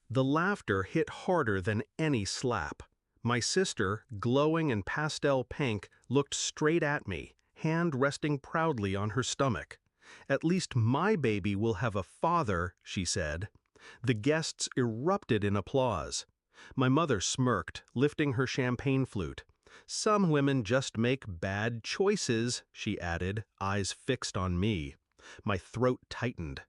The laughter hit harder than any slap. My sister, glowing in pastel pink, looked straight at me, hand resting proudly on her stomach. "At least my baby will have a father," she said. The guests erupted in applause. My mother smirked, lifting her champagne flute. "Some women just make bad choices," she added, eyes fixed on me. My throat tightened.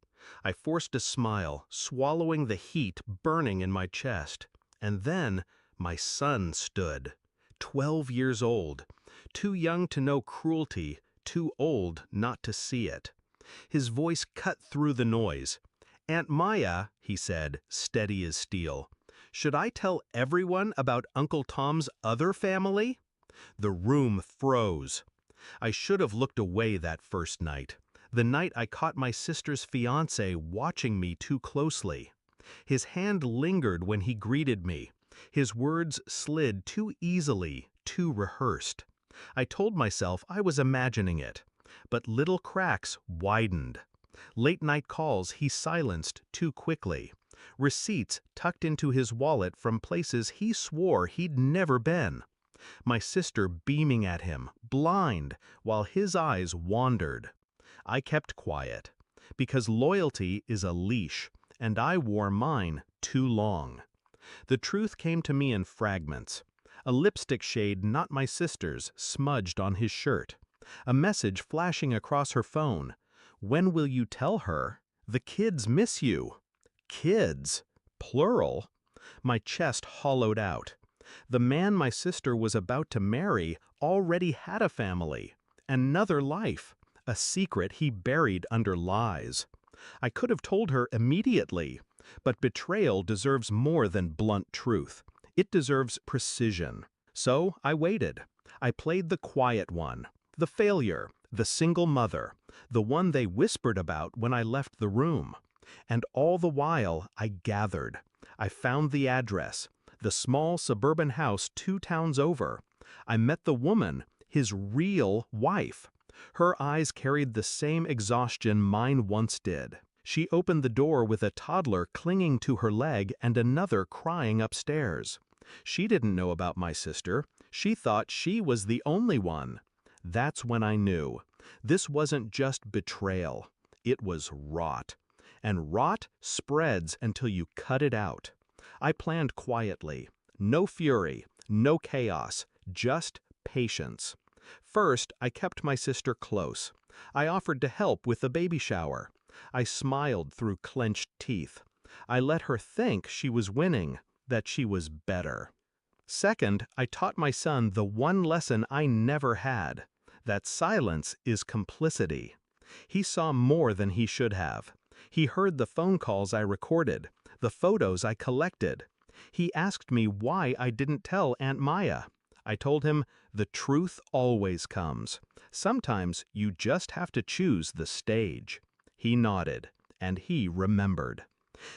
I forced a smile, swallowing the heat burning in my chest. And then my son stood. 12 years old. Too young to know cruelty, too old not to see it. His voice cut through the noise. "Aunt Maya," he said, steady as steel, "should I tell everyone about Uncle Tom's other family?" The room froze. I should have looked away that first night. The night I caught my sister's fiancé watching me too closely. His hand lingered when he greeted me. His words slid too easily, too rehearsed. I told myself I was imagining it. But little cracks widened. Late-night calls he silenced too quickly. Receipts tucked into his wallet from places he swore he'd never been. My sister beaming at him, blind, while his eyes wandered. I kept quiet, because loyalty is a leash, and I wore mine too long. The truth came to me in fragments. A lipstick shade not my sister's smudged on his shirt. A message flashing across her phone. "When will you tell her? The kids miss you." Kids? Plural? My chest hollowed out. The man my sister was about to marry already had a family, another life, a secret he buried under lies. I could have told her immediately, but betrayal deserves more than blunt truth. It deserves precision. So I waited. I played the quiet one, the failure, the single mother, the one they whispered about when I left the room. And all the while I gathered. I found the address, the small suburban house 2 towns over. I met the woman, his real wife. Her eyes carried the same exhaustion mine once did. She opened the door with a toddler clinging to her leg and another crying upstairs. She didn't know about my sister. She thought she was the only one. That's when I knew. This wasn't just betrayal. It was rot. And rot spreads until you cut it out. I planned quietly. No fury, no chaos, just patience. First, I kept my sister close. I offered to help with the baby shower. I smiled through clenched teeth. I let her think she was winning, that she was better. Second, I taught my son the one lesson I never had, that silence is complicity. He saw more than he should have. He heard the phone calls I recorded, the photos I collected. He asked me why I didn't tell Aunt Maya. I told him, the truth always comes. Sometimes you just have to choose the stage. He nodded, and he remembered.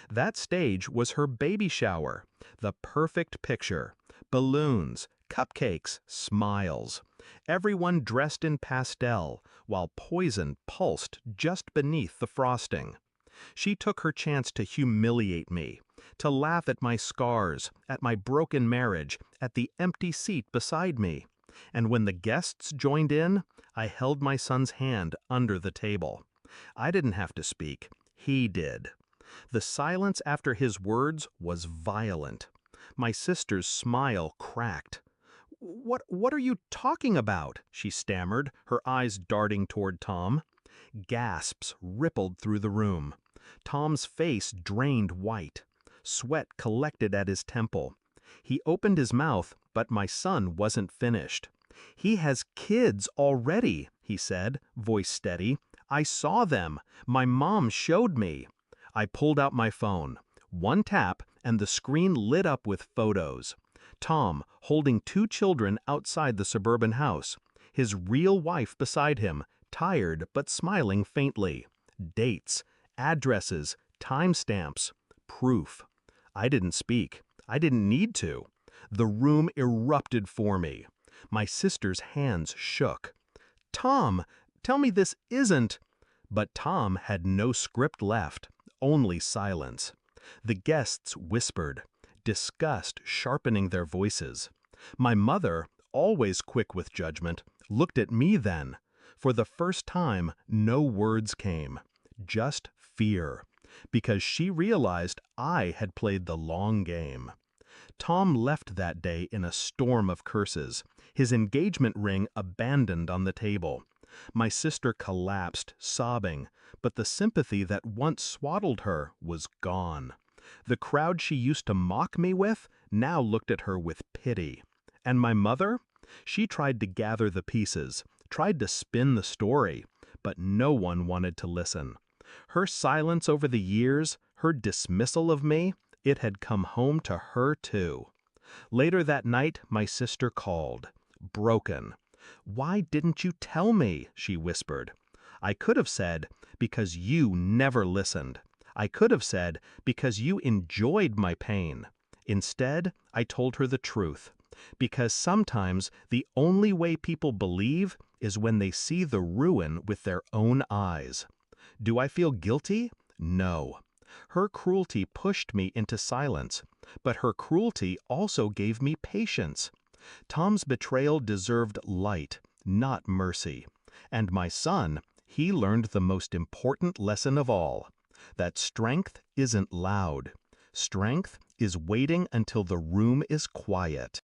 That stage was her baby shower, the perfect picture. Balloons, cupcakes, smiles. Everyone dressed in pastel, while poison pulsed just beneath the frosting. She took her chance to humiliate me, to laugh at my scars, at my broken marriage, at the empty seat beside me. And when the guests joined in, I held my son's hand under the table. I didn't have to speak. He did. The silence after his words was violent. My sister's smile cracked. What are you talking about?" she stammered, her eyes darting toward Tom. Gasps rippled through the room. Tom's face drained white. Sweat collected at his temple. He opened his mouth, but my son wasn't finished. "He has kids already," he said, voice steady. "I saw them. My mom showed me." I pulled out my phone. One tap, and the screen lit up with photos. Tom holding 2 children outside the suburban house. His real wife beside him, tired but smiling faintly. Dates, addresses, timestamps, proof. I didn't speak. I didn't need to. The room erupted for me. My sister's hands shook. "Tom, tell me this isn't—" But Tom had no script left, only silence. The guests whispered, disgust sharpening their voices. My mother, always quick with judgment, looked at me then. For the first time, no words came, just fear, because she realized I had played the long game. Tom left that day in a storm of curses, his engagement ring abandoned on the table. My sister collapsed, sobbing, but the sympathy that once swaddled her was gone. The crowd she used to mock me with now looked at her with pity. And my mother? She tried to gather the pieces, tried to spin the story, but no one wanted to listen. Her silence over the years, her dismissal of me, it had come home to her too. Later that night, my sister called, broken. "Why didn't you tell me?" she whispered. I could have said, "Because you never listened." I could have said, "Because you enjoyed my pain." Instead, I told her the truth. Because sometimes the only way people believe is when they see the ruin with their own eyes. Do I feel guilty? No. Her cruelty pushed me into silence, but her cruelty also gave me patience. Tom's betrayal deserved light, not mercy. And my son, he learned the most important lesson of all, that strength isn't loud. Strength is waiting until the room is quiet.